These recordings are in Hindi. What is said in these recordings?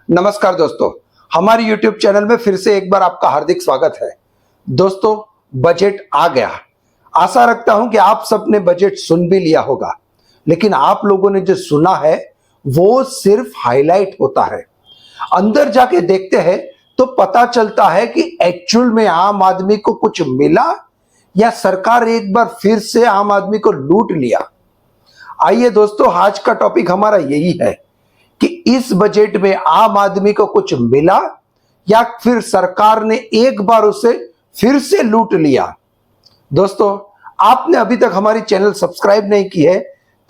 नमस्कार दोस्तों, हमारे YouTube चैनल में फिर से एक बार आपका हार्दिक स्वागत है। दोस्तों, बजट आ गया। आशा रखता हूं कि आप सबने बजट सुन भी लिया होगा, लेकिन आप लोगों ने जो सुना है वो सिर्फ हाईलाइट होता है। अंदर जाके देखते हैं तो पता चलता है कि एक्चुअल में आम आदमी को कुछ मिला या सरकार एक बार फिर से आम आदमी को लूट लिया। आइए दोस्तों, आज का टॉपिक हमारा यही है कि इस बजट में आम आदमी को कुछ मिला या फिर सरकार ने एक बार उसे फिर से लूट लिया। दोस्तों, आपने अभी तक हमारी चैनल सब्सक्राइब नहीं की है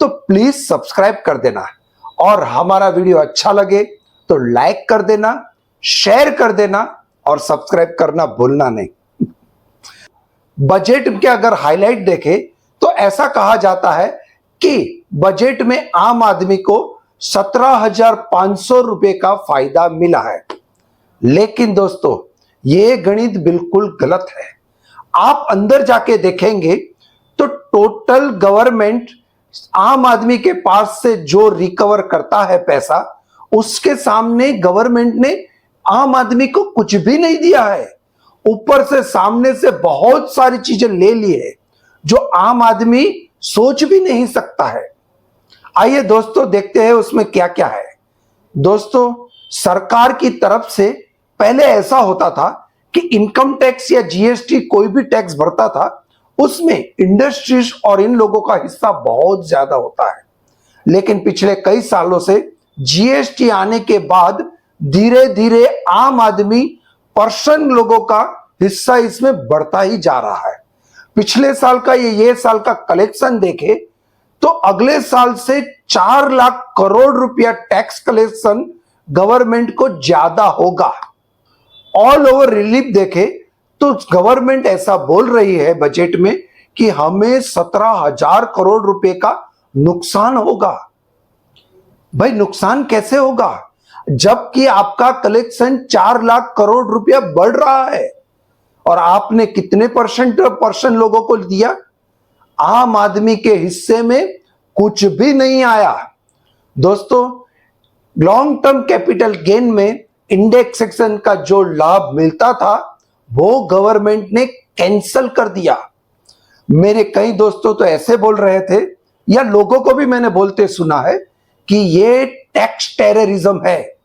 तो प्लीज सब्सक्राइब कर देना, और हमारा वीडियो अच्छा लगे तो लाइक कर देना, शेयर कर देना और सब्सक्राइब करना भूलना नहीं। बजट के अगर हाईलाइट देखें तो ऐसा कहा जाता है कि बजट में आम आदमी को 17,500 रुपए का फायदा मिला है। लेकिन दोस्तों, यह गणित बिल्कुल गलत है। आप अंदर जाके देखेंगे तो टोटल गवर्नमेंट आम आदमी के पास से जो रिकवर करता है पैसा, उसके सामने गवर्नमेंट ने आम आदमी को कुछ भी नहीं दिया है। ऊपर से सामने से बहुत सारी चीजें ले ली है जो आम आदमी सोच भी नहीं सकता है। आइए दोस्तों, देखते हैं उसमें क्या क्या है। दोस्तों, सरकार की तरफ से पहले ऐसा होता था कि इनकम टैक्स या जीएसटी कोई भी टैक्स भरता था, उसमें इंडस्ट्रीज और इन लोगों का हिस्सा बहुत ज्यादा होता है। लेकिन पिछले कई सालों से जीएसटी आने के बाद धीरे धीरे आम आदमी पर्सन लोगों का हिस्सा इसमें बढ़ता ही जा रहा है। पिछले साल का ये साल का कलेक्शन देखे तो अगले साल से 4 लाख करोड़ रुपया टैक्स कलेक्शन गवर्नमेंट को ज्यादा होगा। ऑल ओवर रिलीफ देखे तो गवर्नमेंट ऐसा बोल रही है बजट में कि हमें 17,000 करोड़ रुपए का नुकसान होगा। भाई, नुकसान कैसे होगा जबकि आपका कलेक्शन 4 लाख करोड़ रुपया बढ़ रहा है? और आपने कितने पर्सन लोगों को दिया? आम आदमी के हिस्से में कुछ भी नहीं आया। दोस्तों, लॉन्ग टर्म कैपिटल गेन में इंडेक्सेशन का जो लाभ मिलता था वो गवर्नमेंट ने कैंसल कर दिया। मेरे कई दोस्तों तो ऐसे बोल रहे थे, या लोगों को भी मैंने बोलते सुना है, कि ये टैक्स टेररिज्म है,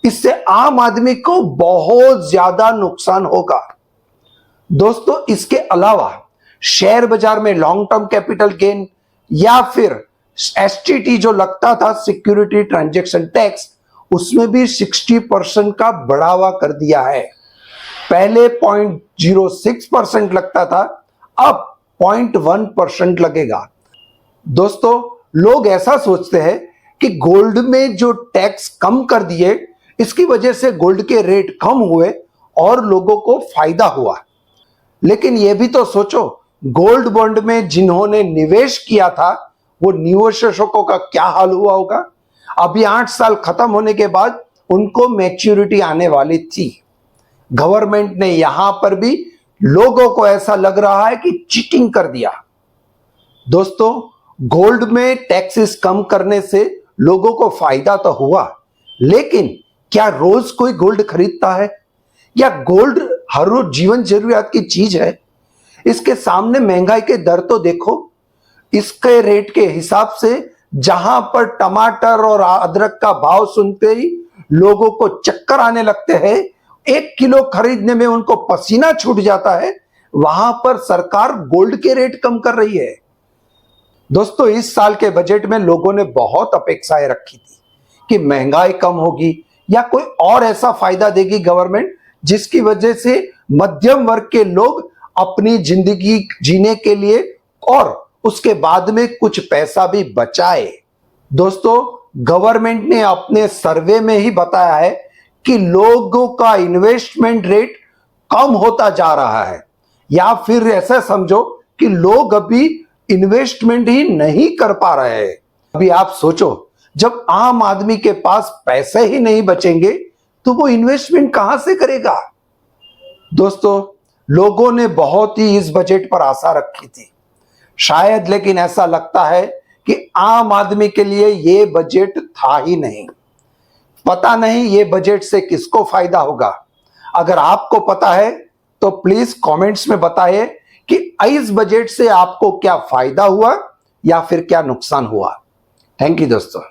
इससे आम आदमी को बहुत ज्यादा नुकसान होगा। दोस्तों, इसके अलावा शेयर बाजार में लॉन्ग टर्म कैपिटल गेन या फिर एसटीटी जो लगता था, सिक्योरिटी ट्रांजैक्शन टैक्स, उसमें भी 60% का बढ़ावा कर दिया है। पहले 0.06% लगता था, अब 0.1% लगेगा। दोस्तों, लोग ऐसा सोचते हैं कि गोल्ड में जो टैक्स कम कर दिए, इसकी वजह से गोल्ड के रेट कम हुए और लोगों को फायदा हुआ। लेकिन यह भी तो सोचो, गोल्ड बॉन्ड में जिन्होंने निवेश किया था वो निवेशकों का क्या हाल हुआ होगा। अभी 8 साल खत्म होने के बाद उनको मैच्योरिटी आने वाली थी। गवर्नमेंट ने यहां पर भी लोगों को ऐसा लग रहा है कि चीटिंग कर दिया। दोस्तों, गोल्ड में टैक्सेस कम करने से लोगों को फायदा तो हुआ, लेकिन क्या रोज कोई गोल्ड खरीदता है? या गोल्ड हर रोज जीवन जरूरियात की चीज है? इसके सामने महंगाई के दर तो देखो। इसके रेट के हिसाब से जहां पर टमाटर और अदरक का भाव सुनते ही लोगों को चक्कर आने लगते हैं, 1 किलो खरीदने में उनको पसीना छूट जाता है, वहां पर सरकार गोल्ड के रेट कम कर रही है। दोस्तों, इस साल के बजट में लोगों ने बहुत अपेक्षाएं रखी थी कि महंगाई कम होगी या कोई और ऐसा फायदा देगी गवर्नमेंट जिसकी वजह से मध्यम वर्ग के लोग अपनी जिंदगी जीने के लिए और उसके बाद में कुछ पैसा भी बचाए। दोस्तों, गवर्नमेंट ने अपने सर्वे में ही बताया है कि लोगों का इन्वेस्टमेंट रेट कम होता जा रहा है, या फिर ऐसा समझो कि लोग अभी इन्वेस्टमेंट ही नहीं कर पा रहे हैं। अभी आप सोचो, जब आम आदमी के पास पैसे ही नहीं बचेंगे तो वो इन्वेस्टमेंट कहां से करेगा? दोस्तों, लोगों ने बहुत ही इस बजट पर आशा रखी थी शायद, लेकिन ऐसा लगता है कि आम आदमी के लिए यह बजट था ही नहीं। पता नहीं ये बजट से किसको फायदा होगा। अगर आपको पता है तो प्लीज कमेंट्स में बताइए कि इस बजट से आपको क्या फायदा हुआ या फिर क्या नुकसान हुआ। थैंक यू दोस्तों।